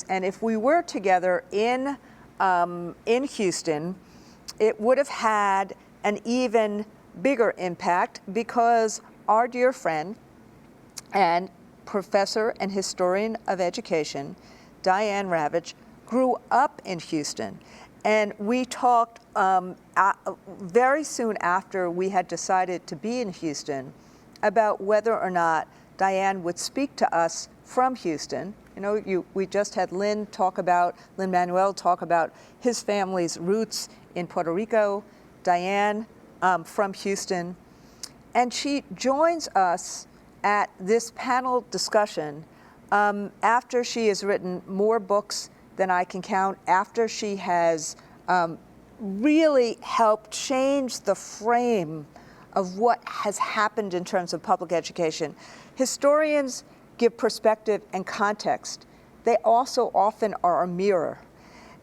And if we were together in Houston, it would have had an even bigger impact because our dear friend and professor and historian of education, Diane Ravitch, grew up in Houston. And we talked very soon after we had decided to be in Houston about whether or not Diane would speak to us from Houston. You know, we just had Lin-Manuel talk about his family's roots in Puerto Rico, Diane from Houston. And she joins us at this panel discussion after she has written more books than I can count, after she has really helped change the frame of what has happened in terms of public education. Historians give perspective and context. They also often are a mirror.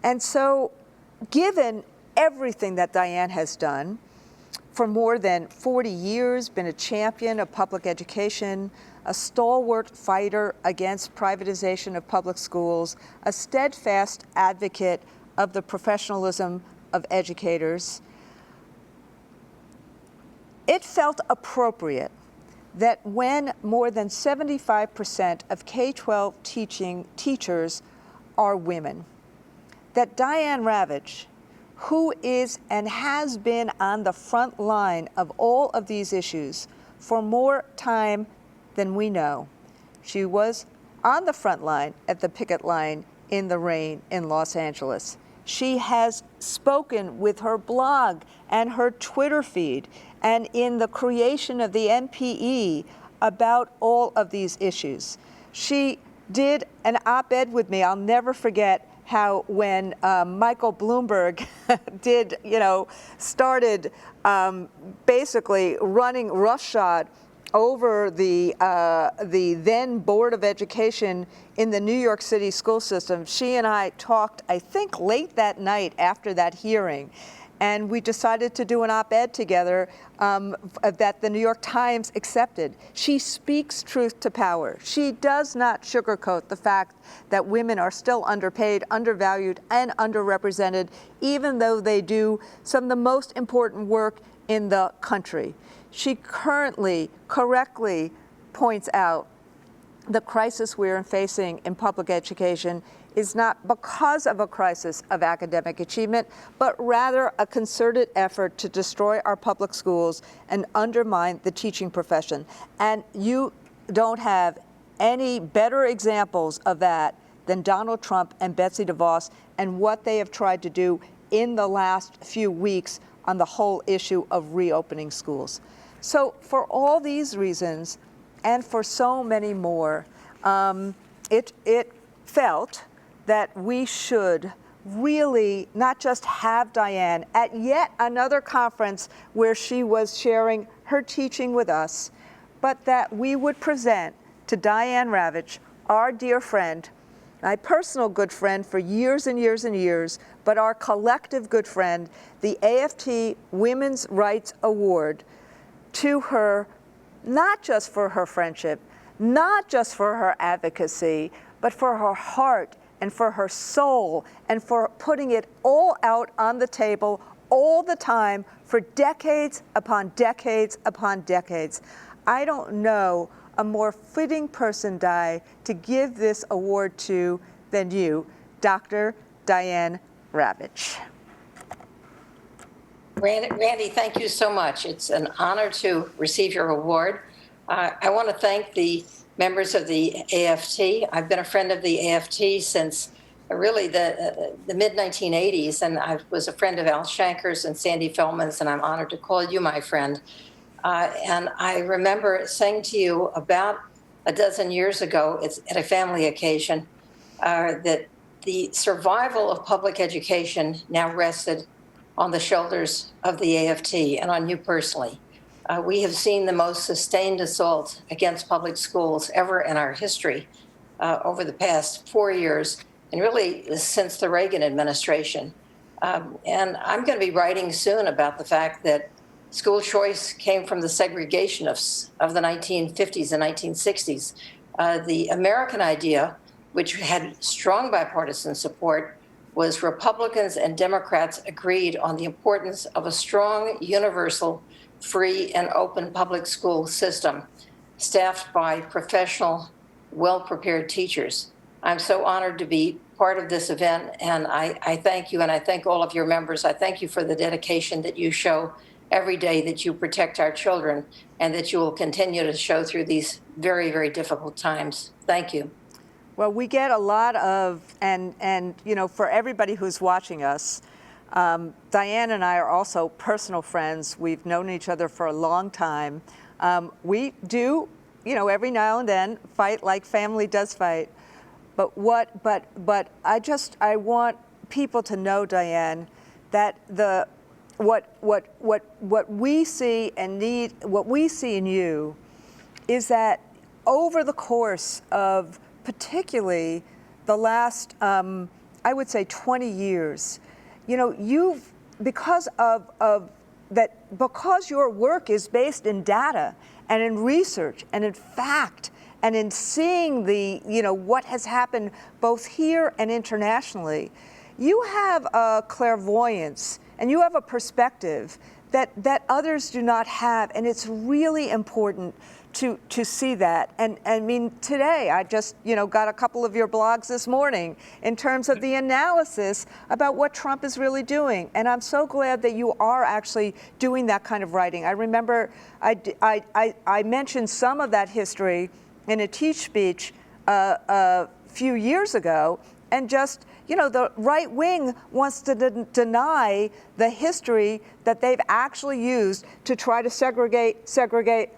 And so, given everything that Diane has done, for more than 40 years, been a champion of public education, a stalwart fighter against privatization of public schools, a steadfast advocate of the professionalism of educators, it felt appropriate that when more than 75% of K-12 teachers are women, that Diane Ravitch, who is and has been on the front line of all of these issues for more time than we know. She was on the front line at the picket line in the rain in Los Angeles. She has spoken with her blog and her Twitter feed and in the creation of the MPE about all of these issues. She did an op-ed with me. I'll never forget how when Michael Bloomberg started basically running roughshod over the then Board of Education in the New York City school system, she and I talked, I think, late that night after that hearing. And we decided to do an op-ed together that the New York Times accepted. She speaks truth to power. She does not sugarcoat the fact that women are still underpaid, undervalued, and underrepresented, even though they do some of the most important work in the country. She correctly points out the crisis we're facing in public education is not because of a crisis of academic achievement, but rather a concerted effort to destroy our public schools and undermine the teaching profession. And you don't have any better examples of that than Donald Trump and Betsy DeVos and what they have tried to do in the last few weeks on the whole issue of reopening schools. So for all these reasons, and for so many more, it felt that we should really not just have Diane at yet another conference where she was sharing her teaching with us, but that we would present to Diane Ravitch, our dear friend, my personal good friend for years and years and years, but our collective good friend, the AFT Women's Rights Award, to her, not just for her friendship, not just for her advocacy, but for her heart and for her soul and for putting it all out on the table all the time for decades upon decades upon decades. I don't know a more fitting person, Di, to give this award to than you, Dr. Diane Ravitch. Randy, thank you so much. It's an honor to receive your award. I want to thank the members of the AFT. I've been a friend of the AFT since really the mid-1980s, and I was a friend of Al Shanker's and Sandy Feldman's, and I'm honored to call you my friend. And I remember saying to you about a dozen years ago at a family occasion that the survival of public education now rested on the shoulders of the AFT and on you personally. We have seen the most sustained assault against public schools ever in our history over the past 4 years, and really since the Reagan administration. And I'm going to be writing soon about the fact that school choice came from the segregation of the 1950s and 1960s. The American idea which had strong bipartisan support, was Republicans and Democrats agreed on the importance of a strong, universal, free, and open public school system staffed by professional, well-prepared teachers. I'm so honored to be part of this event, and I thank you, and I thank all of your members. I thank you for the dedication that you show every day, that you protect our children, and that you will continue to show through these very, very difficult times. Thank you. Well, we get a lot of, and you know, for everybody who's watching us, Diane and I are also personal friends. We've known each other for a long time. We do, you know, every now and then fight like family does fight. But I want people to know, Diane, that what we see and need, what we see in you, is that over the course of particularly the last, I would say 20 years, you know, because your work is based in data and in research and in fact and in seeing what has happened both here and internationally, you have a clairvoyance and you have a perspective that others do not have, and it's really important to see that. And I mean, today I just got a couple of your blogs this morning in terms of the analysis about what Trump is really doing, and I'm so glad that you are actually doing that kind of writing. I remember I mentioned some of that history in a Teach speech a few years ago, and just the right wing wants to deny the history that they've actually used to try to segregate.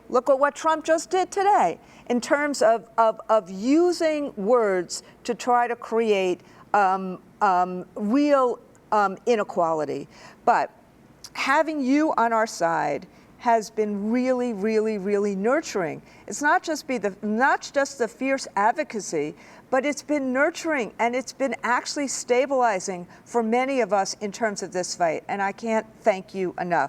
Look at what Trump just did today in terms of using words to try to create real inequality. But having you on our side has been really, really, really nurturing. It's not just the fierce advocacy, but it's been nurturing, and it's been actually stabilizing for many of us in terms of this fight. And I can't thank you enough.